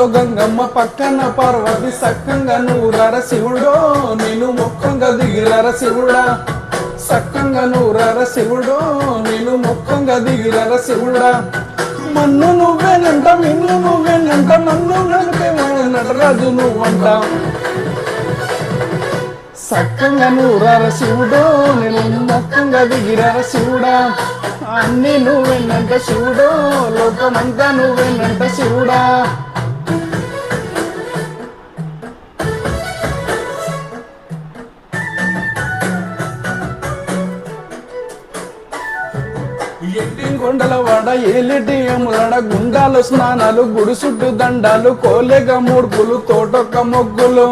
గంగమ్మ పక్కన పార్వతి సక్కంగా నూరార శివుడో నేను మొక్కంగా దిగిరార శివుడా సక్కంగా నూరార శివుడో నేను మొక్కంగా దిగిరార శివుడా మన్ను నువ్వేనంట మిన్ను నువ్వేనంట నన్ను నడిపే నటరాజు నువ్వంట సక్కంగా నూరార శివుడో నేను మొక్కంగా దిగిరార శివుడా అన్నీ నువ్వేనంట శివుడో లోకమంతా నువ్వేనంట శివుడా కొండల వాడ ఏలిటి అములడ గుండాలు స్నానాలు గుడి చుట్టూ దండాలు కోలేగా మూడ్పులు తోటొక్క మొగ్గులు